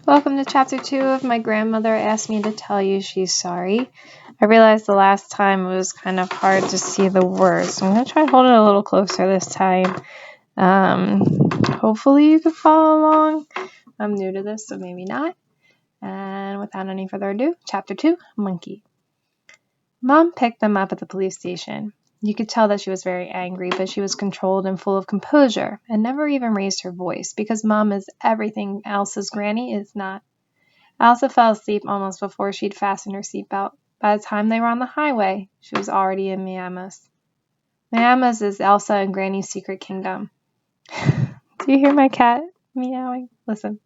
Welcome to Chapter 2 of My Grandmother Asked Me to Tell You She's Sorry. I realized the last time it was kind of hard to see the words, so I'm going to try to hold it a little closer this time. Hopefully you can follow along. I'm new to this, so maybe not. And without any further ado, Chapter 2, Monkey. Mom picked them up at the police station. You could tell that she was very angry, but she was controlled and full of composure, and never even raised her voice, because Mom is everything Elsa's granny is not. Elsa fell asleep almost before she'd fastened her seatbelt. By the time they were on the highway, she was already in Miamis. Miamis is Elsa and Granny's secret kingdom. Do you hear my cat meowing? Listen.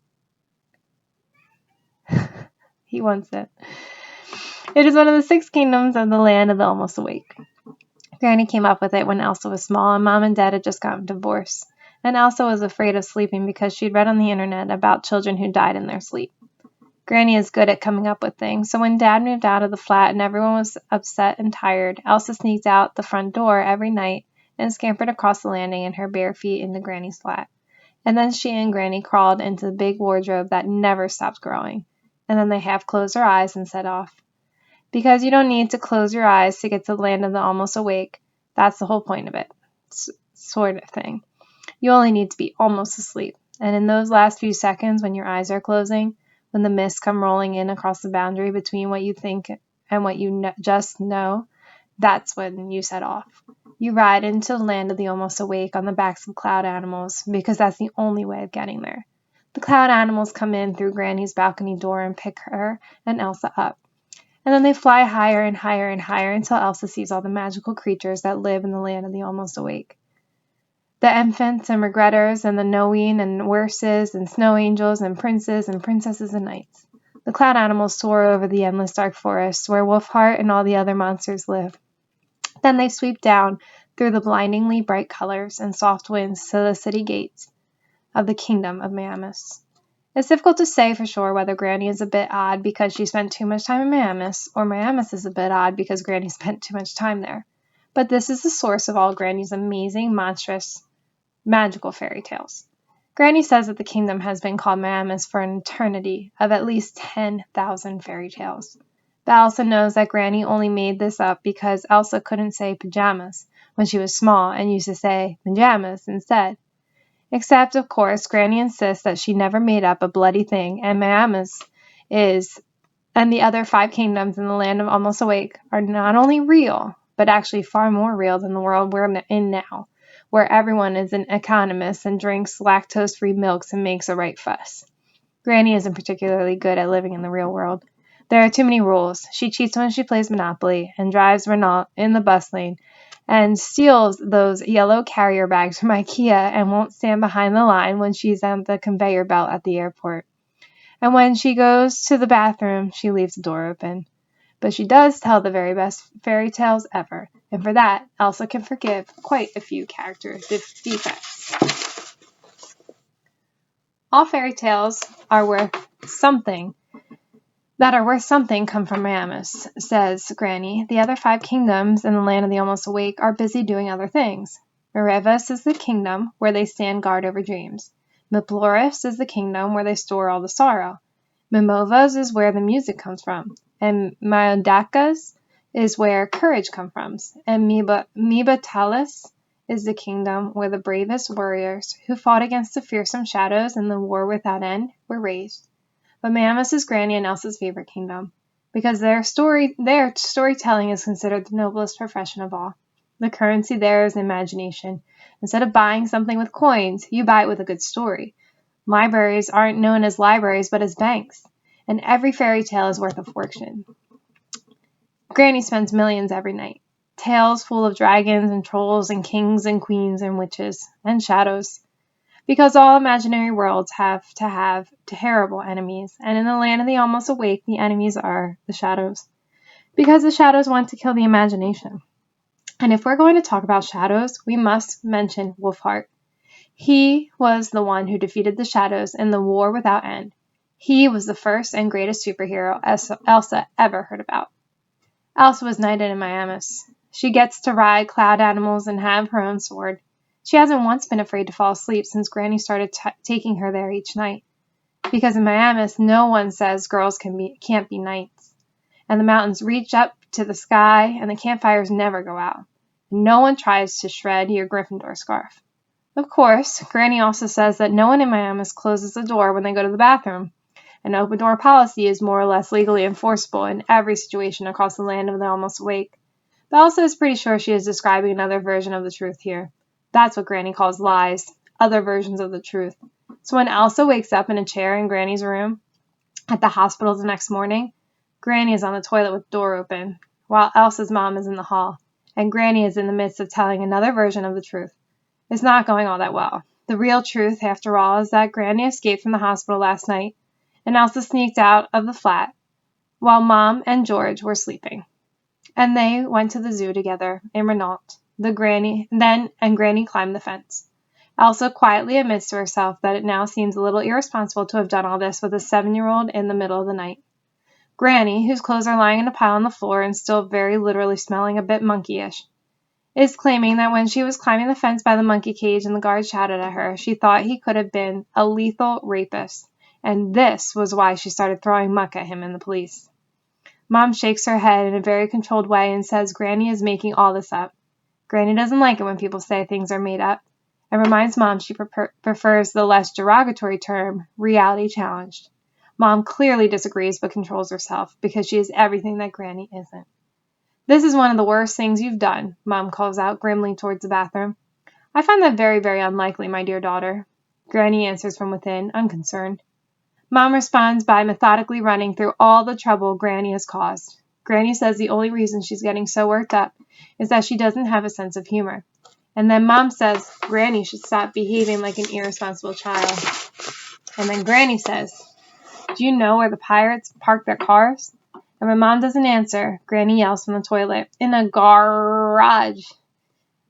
He wants it. It is one of the 6 kingdoms of the land of the almost awake. Granny came up with it when Elsa was small and Mom and Dad had just gotten divorced. And Elsa was afraid of sleeping because she'd read on the internet about children who died in their sleep. Granny is good at coming up with things, so when Dad moved out of the flat and everyone was upset and tired, Elsa sneaked out the front door every night and scampered across the landing in her bare feet into Granny's flat. And then she and Granny crawled into the big wardrobe that never stopped growing. And then they half closed their eyes and set off. Because you don't need to close your eyes to get to the land of the almost awake. That's the whole point of it. Sort of thing. You only need to be almost asleep. And in those last few seconds when your eyes are closing, when the mists come rolling in across the boundary between what you think and what you just know, that's when you set off. You ride into the land of the almost awake on the backs of cloud animals, because that's the only way of getting there. The cloud animals come in through Granny's balcony door and pick her and Elsa up. And then they fly higher and higher and higher until Elsa sees all the magical creatures that live in the land of the almost awake. The infants and regretters and the knowing and nurses and snow angels and princes and princesses and knights. The cloud animals soar over the endless dark forests where Wolfheart and all the other monsters live. Then they sweep down through the blindingly bright colors and soft winds to the city gates of the kingdom of Miamis. It's difficult to say for sure whether Granny is a bit odd because she spent too much time in Miamis, or Miamis is a bit odd because Granny spent too much time there. But this is the source of all Granny's amazing, monstrous, magical fairy tales. Granny says that the kingdom has been called Miamis for an eternity of at least 10,000 fairy tales. But Elsa knows that Granny only made this up because Elsa couldn't say pajamas when she was small and used to say pajamas instead. Except, of course, Granny insists that she never made up a bloody thing, and Miamis and the other 5 kingdoms in the land of almost awake are not only real, but actually far more real than the world we're in now, where everyone is an economist and drinks lactose-free milks and makes a right fuss. Granny isn't particularly good at living in the real world. There are too many rules. She cheats when she plays Monopoly and drives Renault in the bus lane and steals those yellow carrier bags from IKEA and won't stand behind the line when she's on the conveyor belt at the airport. And when she goes to the bathroom, she leaves the door open. But she does tell the very best fairy tales ever, and for that, Elsa can forgive quite a few character defects. All fairy tales are worth something come from Miamis, says Granny. The other 5 kingdoms in the land of the almost awake are busy doing other things. Merevus is the kingdom where they stand guard over dreams. Miploris is the kingdom where they store all the sorrow. Mimovas is where the music comes from. And Myodakas is where courage comes from. And Mibatalis is the kingdom where the bravest warriors who fought against the fearsome shadows in the war without end were raised. But Miamis is Granny and Elsa's favorite kingdom, because their storytelling is considered the noblest profession of all. The currency there is imagination. Instead of buying something with coins, you buy it with a good story. Libraries aren't known as libraries, but as banks, and every fairy tale is worth a fortune. Granny spends millions every night. Tales full of dragons and trolls and kings and queens and witches and shadows. Because all imaginary worlds have terrible enemies, and in the land of the almost awake, the enemies are the shadows. Because the shadows want to kill the imagination. And if we're going to talk about shadows, we must mention Wolfheart. He was the one who defeated the shadows in the war without end. He was the first and greatest superhero Elsa ever heard about. Elsa was knighted in Miamis. She gets to ride cloud animals and have her own sword. She hasn't once been afraid to fall asleep since Granny started taking her there each night. because in Miamis, no one says girls can't be knights. And the mountains reach up to the sky, and the campfires never go out. No one tries to shred your Gryffindor scarf. Of course, Granny also says that no one in Miamis closes the door when they go to the bathroom. An open door policy is more or less legally enforceable in every situation across the land of the almost awake. But Elsa is pretty sure she is describing another version of the truth here. That's what Granny calls lies, other versions of the truth. So when Elsa wakes up in a chair in Granny's room at the hospital the next morning, Granny is on the toilet with the door open, while Elsa's mom is in the hall, and Granny is in the midst of telling another version of the truth. It's not going all that well. The real truth, after all, is that Granny escaped from the hospital last night, and Elsa sneaked out of the flat while Mom and George were sleeping. And they went to the zoo together in Renault. Granny climbed the fence. Elsa quietly admits to herself that it now seems a little irresponsible to have done all this with a 7-year-old in the middle of the night. Granny, whose clothes are lying in a pile on the floor and still very literally smelling a bit monkeyish, is claiming that when she was climbing the fence by the monkey cage and the guard shouted at her, she thought he could have been a lethal rapist, and this was why she started throwing muck at him and the police. Mom shakes her head in a very controlled way and says Granny is making all this up. Granny doesn't like it when people say things are made up, and reminds Mom she prefers the less derogatory term, reality challenged. Mom clearly disagrees but controls herself because she is everything that Granny isn't. This is one of the worst things you've done, Mom calls out grimly towards the bathroom. I find that very, very unlikely, my dear daughter. Granny answers from within, unconcerned. Mom responds by methodically running through all the trouble Granny has caused. Granny says the only reason she's getting so worked up is that she doesn't have a sense of humor. And then Mom says Granny should stop behaving like an irresponsible child. And then Granny says, do you know where the pirates park their cars? And when Mom doesn't answer, Granny yells from the toilet, in a garage.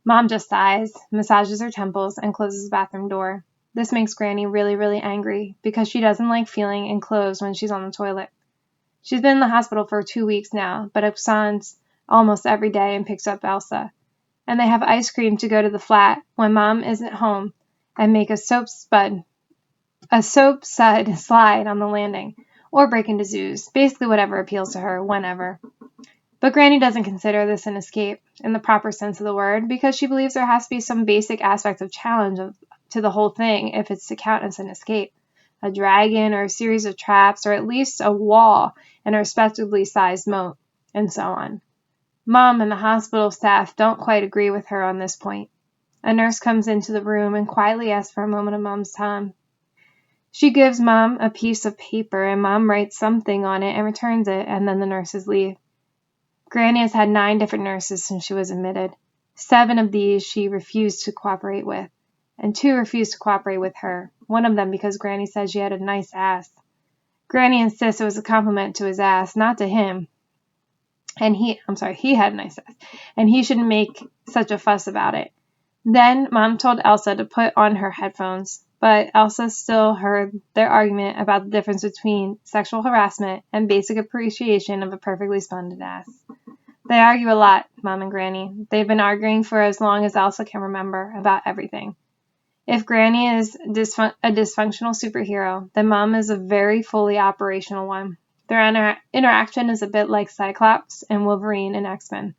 Mom just sighs, massages her temples, and closes the bathroom door. This makes Granny really, really angry because she doesn't like feeling enclosed when she's on the toilet. She's been in the hospital for 2 weeks now, but absents almost every day and picks up Elsa. And they have ice cream to go to the flat when Mom isn't home and make a soap sud slide on the landing, or break into zoos, basically whatever appeals to her, whenever. But Granny doesn't consider this an escape, in the proper sense of the word, because she believes there has to be some basic aspect of challenge to the whole thing if it's to count as an escape. A dragon, or a series of traps, or at least a wall and a respectably sized moat, and so on. Mom and the hospital staff don't quite agree with her on this point. A nurse comes into the room and quietly asks for a moment of Mom's time. She gives Mom a piece of paper, and Mom writes something on it and returns it, and then the nurses leave. Granny has had 9 different nurses since she was admitted. 7 of these she refused to cooperate with, and 2 refused to cooperate with her, one of them because Granny said she had a nice ass. Granny insists it was a compliment to his ass, not to him. And he had a nice ass, and he shouldn't make such a fuss about it. Then Mom told Elsa to put on her headphones, but Elsa still heard their argument about the difference between sexual harassment and basic appreciation of a perfectly splendid ass. They argue a lot, Mom and Granny. They've been arguing for as long as Elsa can remember about everything. If Granny is a dysfunctional superhero, then Mom is a very fully operational one. Their interaction is a bit like Cyclops and Wolverine in X-Men.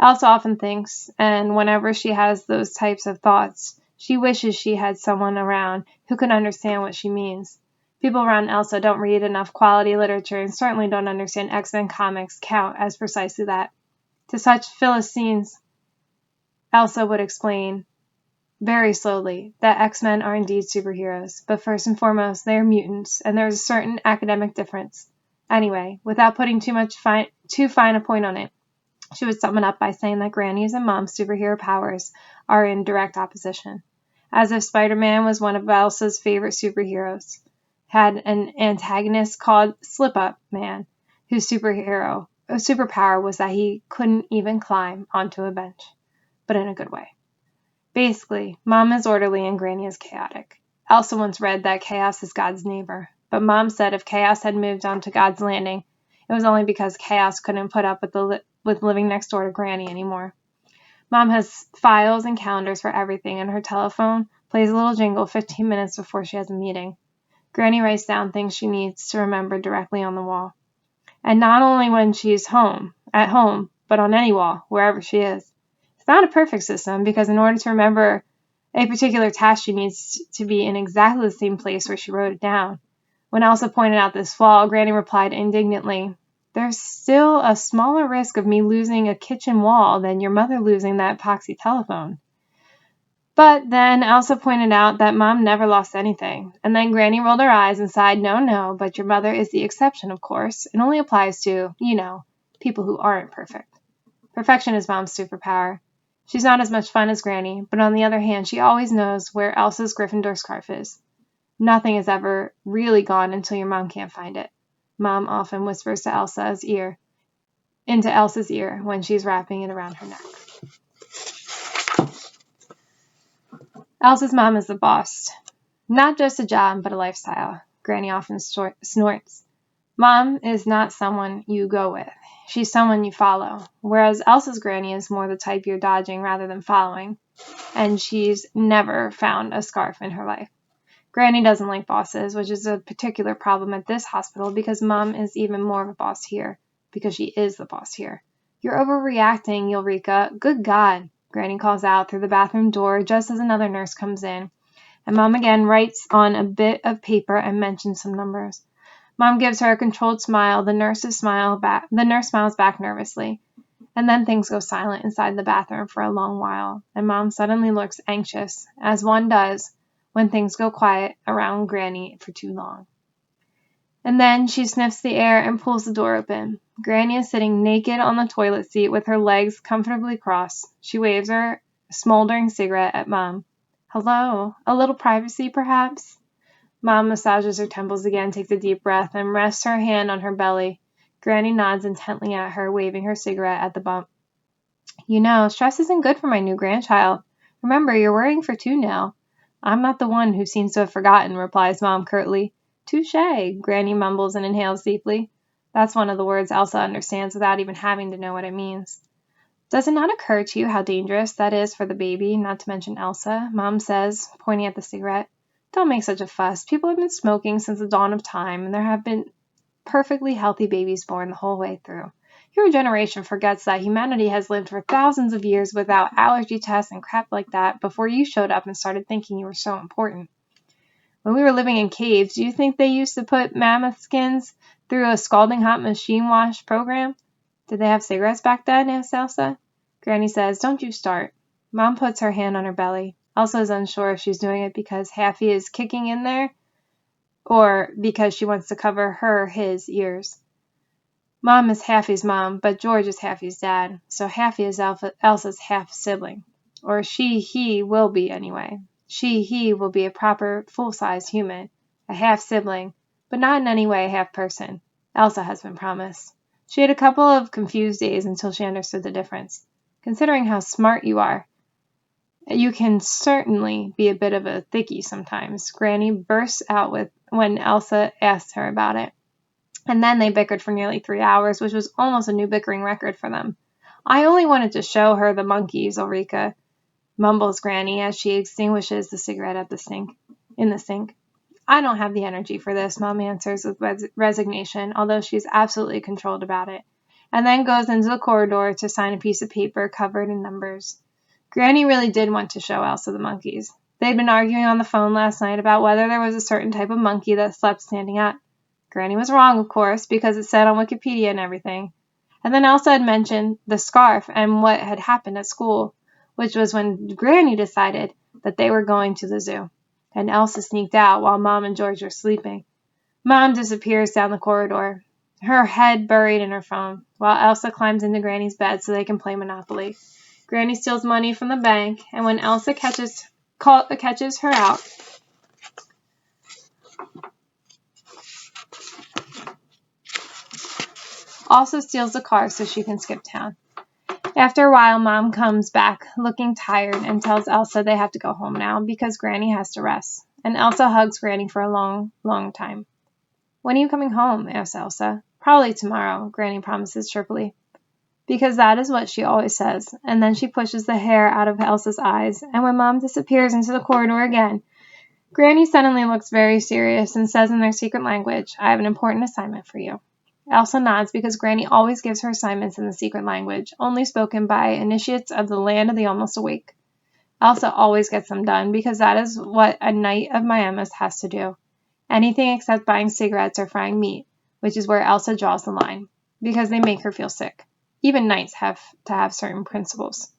Elsa often thinks, and whenever she has those types of thoughts, she wishes she had someone around who could understand what she means. People around Elsa don't read enough quality literature and certainly don't understand X-Men comics count as precisely that. To such Philistines, Elsa would explain, very slowly, that X-Men are indeed superheroes, but first and foremost, they are mutants, and there is a certain academic difference. Anyway, without putting too fine a point on it, she would sum it up by saying that Granny's and Mom's superhero powers are in direct opposition. As if Spider-Man was one of Elsa's favorite superheroes, had an antagonist called Slip-Up Man, whose superpower was that he couldn't even climb onto a bench, but in a good way. Basically, Mom is orderly and Granny is chaotic. Elsa once read that chaos is God's neighbor, but Mom said if chaos had moved on to God's landing, it was only because chaos couldn't put up with living next door to Granny anymore. Mom has files and calendars for everything, and her telephone plays a little jingle 15 minutes before she has a meeting. Granny writes down things she needs to remember directly on the wall. And not only when she's at home, but on any wall, wherever she is. It's not a perfect system because in order to remember a particular task, she needs to be in exactly the same place where she wrote it down. When Elsa pointed out this flaw, Granny replied indignantly, "There's still a smaller risk of me losing a kitchen wall than your mother losing that epoxy telephone." But then Elsa pointed out that Mom never lost anything, and then Granny rolled her eyes and sighed, "No, but your mother is the exception, of course. It only applies to, people who aren't perfect. Perfection is Mom's superpower. She's not as much fun as Granny, but on the other hand, she always knows where Elsa's Gryffindor scarf is. Nothing is ever really gone until your mom can't find it. Mom often whispers to into Elsa's ear when she's wrapping it around her neck." Elsa's mom is the boss. Not just a job, but a lifestyle. Granny often snorts. Mom is not someone you go with. She's someone you follow. Whereas Elsa's granny is more the type you're dodging rather than following. And she's never found a scarf in her life. Granny doesn't like bosses, which is a particular problem at this hospital because Mom is even more of a boss here, because she is the boss here. "You're overreacting, Eureka. Good God," Granny calls out through the bathroom door just as another nurse comes in, and Mom again writes on a bit of paper and mentions some numbers. Mom gives her a controlled smile. The nurse smiles back nervously, and then things go silent inside the bathroom for a long while, and Mom suddenly looks anxious, as one does when things go quiet around Granny for too long. And then she sniffs the air and pulls the door open. Granny is sitting naked on the toilet seat with her legs comfortably crossed. She waves her smoldering cigarette at Mom. "Hello, a little privacy, perhaps?" Mom massages her temples again, takes a deep breath, and rests her hand on her belly. Granny nods intently at her, waving her cigarette at the bump. "Stress isn't good for my new grandchild. Remember, you're worrying for two now." "I'm not the one who seems to have forgotten," replies Mom curtly. "Touché," Granny mumbles and inhales deeply. That's one of the words Elsa understands without even having to know what it means. "Does it not occur to you how dangerous that is for the baby, not to mention Elsa?" Mom says, pointing at the cigarette. "Don't make such a fuss. People have been smoking since the dawn of time, and there have been perfectly healthy babies born the whole way through. Your generation forgets that humanity has lived for thousands of years without allergy tests and crap like that before you showed up and started thinking you were so important. When we were living in caves, do you think they used to put mammoth skins through a scalding hot machine wash program?" "Did they have cigarettes back then?" asks Elsa. Granny says, "Don't you start." Mom puts her hand on her belly. Elsa is unsure if she's doing it because Haffy is kicking in there or because she wants to cover his ears. Mom is Haffy's mom, but George is Haffy's dad, so Haffy is Elsa's half-sibling. Or he will be anyway. He will be a proper, full-sized human, a half-sibling, but not in any way a half-person. Elsa has been promised. She had a couple of confused days until she understood the difference. Considering how smart you are, you can certainly be a bit of a thickie sometimes, Granny bursts out with when Elsa asked her about it. And then they bickered for nearly 3 hours, which was almost a new bickering record for them. "I only wanted to show her the monkeys, Ulrika," mumbles Granny as she extinguishes the cigarette in the sink. "I don't have the energy for this," Mom answers with resignation, although she's absolutely controlled about it, and then goes into the corridor to sign a piece of paper covered in numbers. Granny really did want to show Elsa the monkeys. They'd been arguing on the phone last night about whether there was a certain type of monkey that slept standing up. Granny was wrong, of course, because it said on Wikipedia and everything. And then Elsa had mentioned the scarf and what had happened at school, which was when Granny decided that they were going to the zoo. And Elsa sneaked out while Mom and George were sleeping. Mom disappears down the corridor, her head buried in her phone, while Elsa climbs into Granny's bed so they can play Monopoly. Granny steals money from the bank, and when Elsa catches her out, also steals the car so she can skip town. After a while, Mom comes back looking tired and tells Elsa they have to go home now because Granny has to rest. And Elsa hugs Granny for a long, long time. "When are you coming home?" asks Elsa. "Probably tomorrow," Granny promises cheerfully. Because that is what she always says. And then she pushes the hair out of Elsa's eyes. And when Mom disappears into the corridor again, Granny suddenly looks very serious and says in their secret language, "I have an important assignment for you." Elsa nods because Granny always gives her assignments in the secret language, only spoken by initiates of the land of the almost awake. Elsa always gets them done because that is what a Knight of Miamis has to do. Anything except buying cigarettes or frying meat, which is where Elsa draws the line, because they make her feel sick. Even knights have to have certain principles.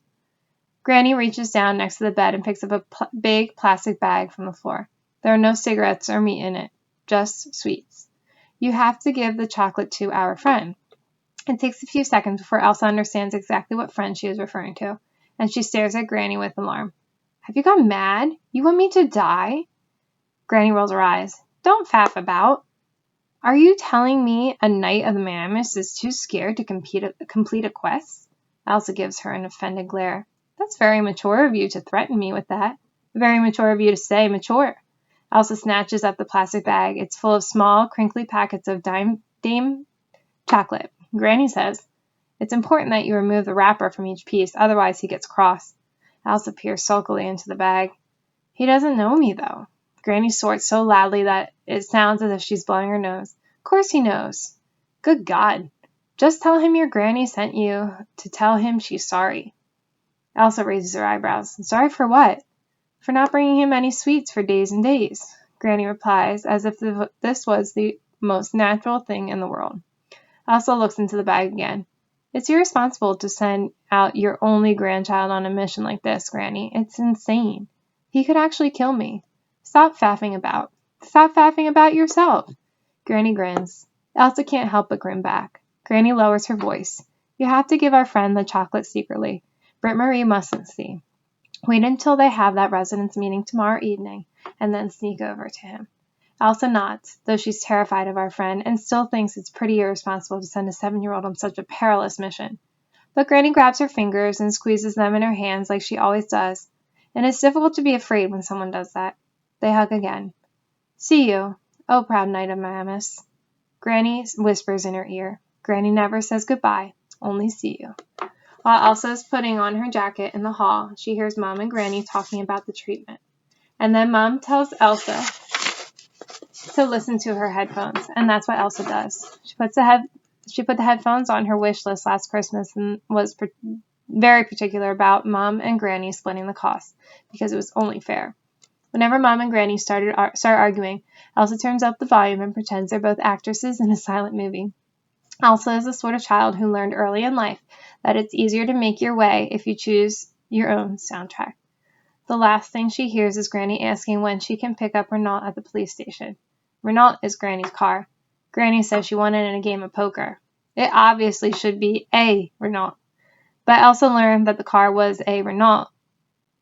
Granny reaches down next to the bed and picks up a big plastic bag from the floor. There are no cigarettes or meat in it, just sweets. "You have to give the chocolate to our friend." It takes a few seconds before Elsa understands exactly what friend she is referring to, and she stares at Granny with alarm. "Have you gone mad? You want me to die?" Granny rolls her eyes. "Don't faff about. Are you telling me a Knight of the Miamis is too scared to complete a quest?" Elsa gives her an offended glare. "That's very mature of you to threaten me with that. Very mature of you to say mature." Elsa snatches up the plastic bag. It's full of small, crinkly packets of Dame chocolate. Granny says, "It's important that you remove the wrapper from each piece, otherwise he gets cross." Elsa peers sulkily into the bag. "He doesn't know me, though." Granny snorts so loudly that it sounds as if she's blowing her nose. "Of course he knows." "Good God. Just tell him your granny sent you to tell him she's sorry." Elsa raises her eyebrows. "Sorry for what?" "For not bringing him any sweets for days and days." Granny replies, as if this was the most natural thing in the world. Elsa looks into the bag again. "It's irresponsible to send out your only grandchild on a mission like this, Granny. It's insane. He could actually kill me. Stop faffing about. Stop faffing about yourself." Granny grins. Elsa can't help but grin back. Granny lowers her voice. "You have to give our friend the chocolate secretly. Britt Marie mustn't see. Wait until they have that residence meeting tomorrow evening, and then sneak over to him." Elsa nods, though she's terrified of our friend and still thinks it's pretty irresponsible to send a 7-year-old on such a perilous mission. But Granny grabs her fingers and squeezes them in her hands like she always does, and it's difficult to be afraid when someone does that. They hug again. "See you, oh proud Knight of Miamis." Granny whispers in her ear. Granny never says goodbye, only see you. While Elsa is putting on her jacket in the hall, she hears Mom and Granny talking about the treatment. And then Mom tells Elsa to listen to her headphones, and that's what Elsa does. She put the headphones on her wish list last Christmas and was very particular about Mom and Granny splitting the cost, because it was only fair. Whenever Mom and Granny start arguing, Elsa turns up the volume and pretends they're both actresses in a silent movie. Elsa is the sort of child who learned early in life that it's easier to make your way if you choose your own soundtrack. The last thing she hears is Granny asking when she can pick up Renault at the police station. Renault is Granny's car. Granny says she won it in a game of poker. It obviously should be a Renault. But Elsa learned that the car was a Renault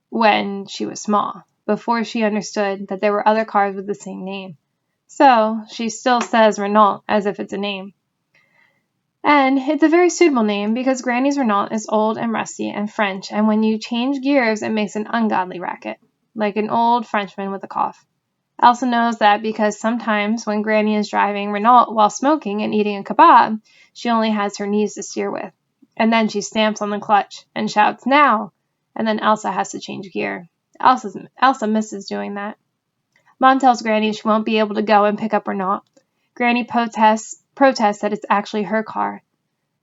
when she was small, before she understood that there were other cars with the same name. So she still says Renault as if it's a name. And it's a very suitable name because Granny's Renault is old and rusty and French, and when you change gears, it makes an ungodly racket, like an old Frenchman with a cough. Elsa knows that because sometimes when Granny is driving Renault while smoking and eating a kebab, she only has her knees to steer with. And then she stamps on the clutch and shouts, "Now!" And then Elsa has to change gear. Elsa misses doing that. Mom tells Granny she won't be able to go and pick up Renault. Granny protests that it's actually her car.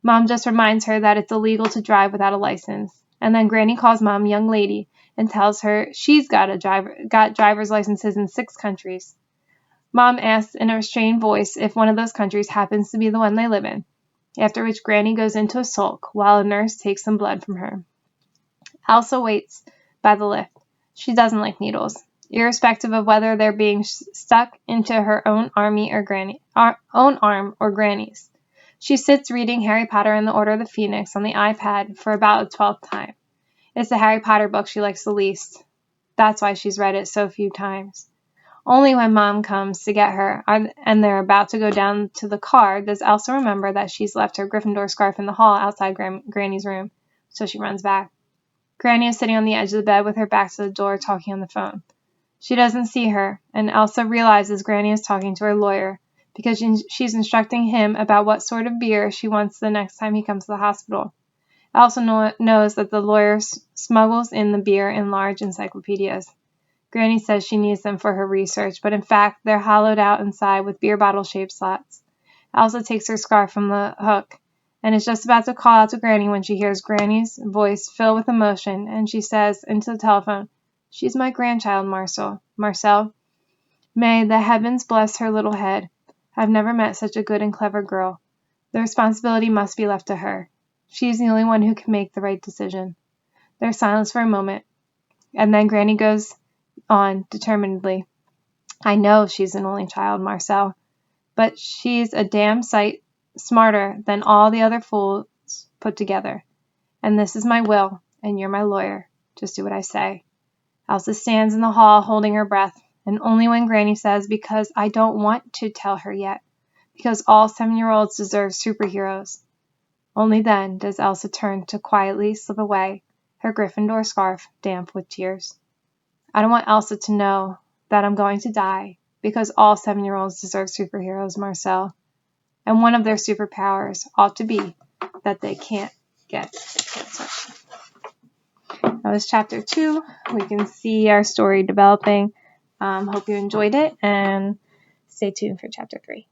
Mom just reminds her that it's illegal to drive without a license. And then Granny calls Mom young lady and tells her she's got driver's licenses in 6 countries. Mom asks in a restrained voice if one of those countries happens to be the one they live in, after which Granny goes into a sulk while a nurse takes some blood from her. Elsa waits by the lift. She doesn't like needles, irrespective of whether they're being stuck into her own arm or Granny's. She sits reading Harry Potter and the Order of the Phoenix on the iPad for about the 12th time. It's the Harry Potter book she likes the least. That's why she's read it so few times. Only when Mom comes to get her and they're about to go down to the car does Elsa remember that she's left her Gryffindor scarf in the hall outside Granny's room, so she runs back. Granny is sitting on the edge of the bed with her back to the door talking on the phone. She doesn't see her, and Elsa realizes Granny is talking to her lawyer, because she's instructing him about what sort of beer she wants the next time he comes to the hospital. Elsa knows that the lawyer smuggles in the beer in large encyclopedias. Granny says she needs them for her research, but in fact, they're hollowed out inside with beer bottle-shaped slots. Elsa takes her scarf from the hook and is just about to call out to Granny when she hears Granny's voice fill with emotion, and she says into the telephone, "She's my grandchild, Marcel. May the heavens bless her little head. I've never met such a good and clever girl. The responsibility must be left to her. She's the only one who can make the right decision." There's silence for a moment, and then Granny goes on determinedly. "I know she's an only child, Marcel, but she's a damn sight smarter than all the other fools put together. And this is my will, and you're my lawyer. Just do what I say." Elsa stands in the hall holding her breath, and only when Granny says, "Because I don't want to tell her yet, because all 7-year-olds deserve superheroes," only then does Elsa turn to quietly slip away, her Gryffindor scarf damp with tears. I don't want Elsa to know that I'm going to die, because all 7-year-olds deserve superheroes, Marcel. And one of their superpowers ought to be that they can't get cancer. That was chapter 2. We can see our story developing. Hope you enjoyed it, and stay tuned for chapter 3.